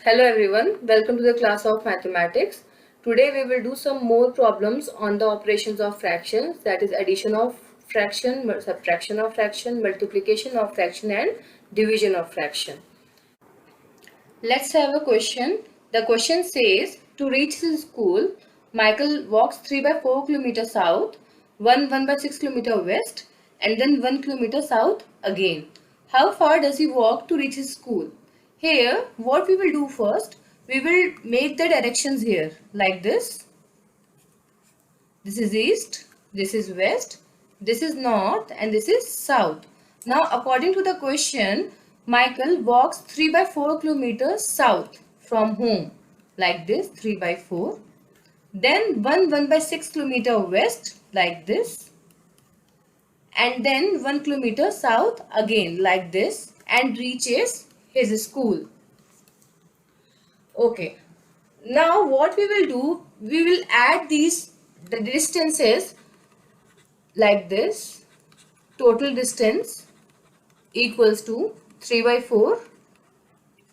Hello everyone, welcome to the class of mathematics. Today we will do some more problems on the operations of fractions, that is addition of fraction, subtraction of fraction, multiplication of fraction and division of fraction. Let's have a question. The question says, to reach his school, Michael walks 3 by 4 kilometers south, 1 by 6 kilometers west and then 1 kilometer south again. How far does he walk to reach his school? Here, what we will do first, we will make the directions here like this. This is east, this is west, this is north and this is south. Now according to the question, Michael walks 3 by 4 kilometers south from home like this, 3 by 4. Then 1 by 6 kilometer west like this. And then 1 kilometer south again like this and reaches his school. Okay. Now what we will do, we will add the distances like this. Total distance equals to 3 by 4,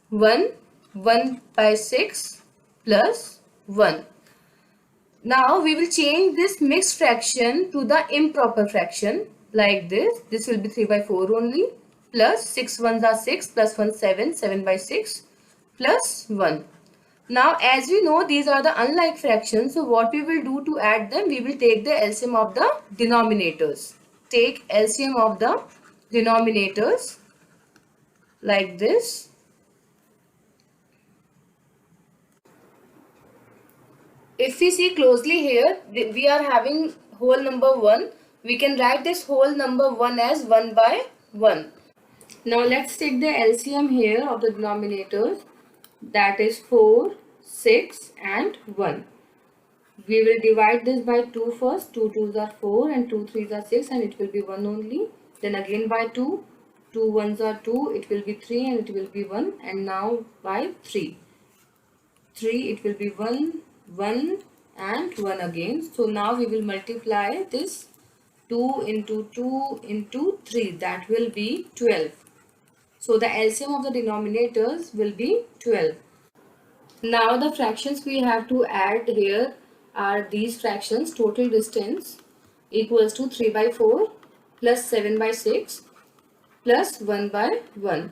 1 by 6 plus 1. Now we will change this mixed fraction to the improper fraction like this. This will be 3 by 4 only, plus 6 ones are 6 plus 1 7, 7 by 6 plus 1. Now as we know, these are the unlike fractions, so what we will do to add them, we will take the LCM of the denominators. Take LCM of the denominators like this. If we see closely here, we are having whole number 1. We can write this whole number 1 as 1 by 1. Now let's take the LCM here of the denominators, that is 4, 6 and 1. We will divide this by 2 first. 2 2s are 4 and 2 3s are 6 and it will be 1 only. Then again by 2. 2 1s are 2, it will be 3 and it will be 1. And now by 3. 3 it will be 1, 1 and 1 again. So now we will multiply this 2 into 2 into 3. That will be 12. So the LCM of the denominators will be 12. Now the fractions we have to add here are these fractions. Total distance equals to 3 by 4 plus 7 by 6 plus 1 by 1.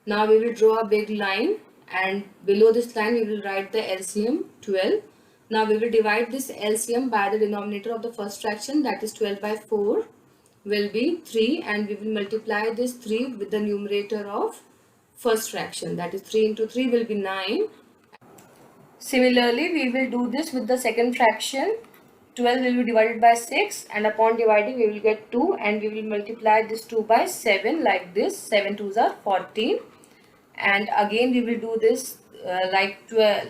Now we will draw a big line and below this line we will write the LCM 12. Now we will divide this LCM by the denominator of the first fraction, that is 12 by 4 will be 3, and we will multiply this 3 with the numerator of first fraction, that is 3 into 3 will be 9. Similarly, we will do this with the second fraction. 12 will be divided by 6 and upon dividing we will get 2 and we will multiply this 2 by 7 like this. 7 2s are 14 and again we will do this like 12.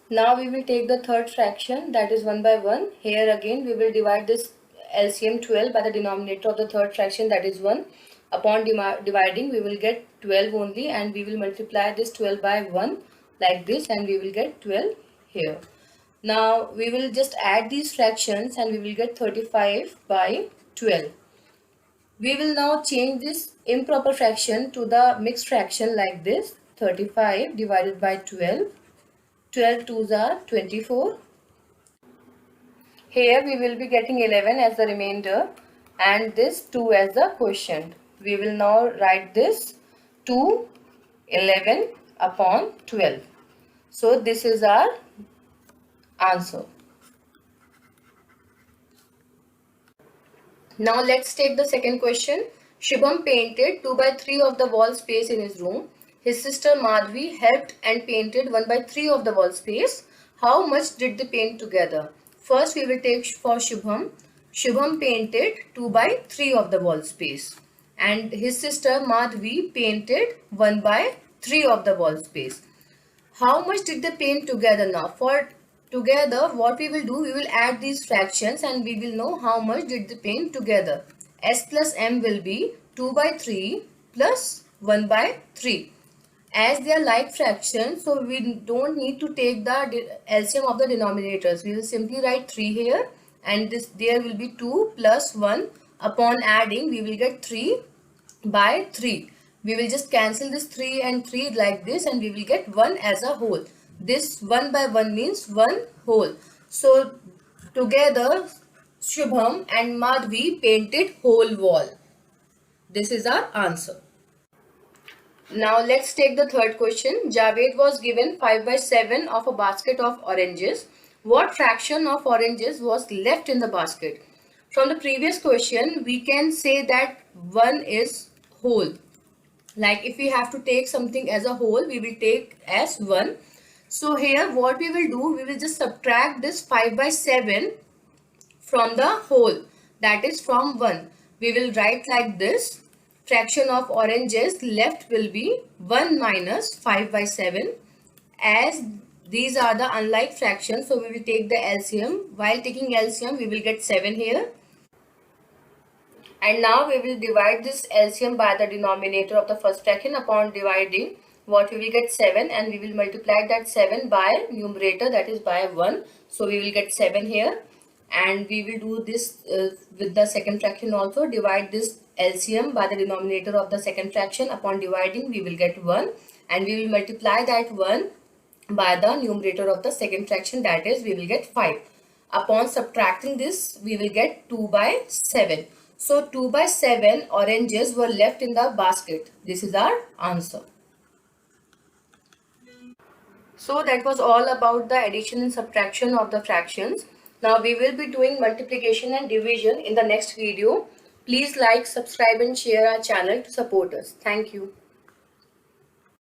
Now we will take the third fraction, that is 1 by 1. Here again we will divide this LCM 12 by the denominator of the third fraction, that is 1. Upon dividing we will get 12 only and we will multiply this 12 by 1 like this and we will get 12 here. Now we will just add these fractions and we will get 35 by 12. We will now change this improper fraction to the mixed fraction like this. 35 divided by 12. 12 2s are 24. Here we will be getting 11 as the remainder and this 2 as the quotient. We will now write this 2 11 upon 12. So this is our answer. Now let's take the second question. Shubham painted 2 by 3 of the wall space in his room. His sister Madhvi helped and painted 1 by 3 of the wall space. How much did they paint together? First we will take for Shubham. Shubham painted 2 by 3 of the wall space and his sister Madhvi painted 1 by 3 of the wall space. How much did they paint together now? For together, what we will do, we will add these fractions and we will know how much did they paint together. S plus M will be 2 by 3 plus 1 by 3. As they are like fractions, so we don't need to take the LCM of the denominators. We will simply write 3 here and this there will be 2 plus 1. Upon adding, we will get 3 by 3. We will just cancel this 3 and 3 like this, and we will get 1 as a whole. This 1 by 1 means 1 whole. So together Shubham and Madhvi painted whole wall. This is our answer. Now let's take the third question. Javed was given 5 by 7 of a basket of oranges. What fraction of oranges was left in the basket? From the previous question, we can say that 1 is whole. Like if we have to take something as a whole, we will take as 1. So here what we will do, we will just subtract this 5 by 7 from the whole, that is from 1. We will write like this. Fraction of oranges left will be 1 minus 5 by 7. As these are the unlike fractions, so we will take the LCM. While taking LCM, we will get 7 here. And now we will divide this LCM by the denominator of the first fraction. Upon dividing, what we will get 7, and we will multiply that 7 by numerator, that is by 1. So we will get 7 here. And we will do this with the second fraction also. Divide this LCM by the denominator of the second fraction. Upon dividing, we will get 1, and we will multiply that 1 by the numerator of the second fraction, that is we will get 5. Upon subtracting this, we will get 2 by 7. So 2 by 7 oranges were left in the basket. This is our answer. So that was all about the addition and subtraction of the fractions. Now we will be doing multiplication and division in the next video. Please like, subscribe and share our channel to support us. Thank you.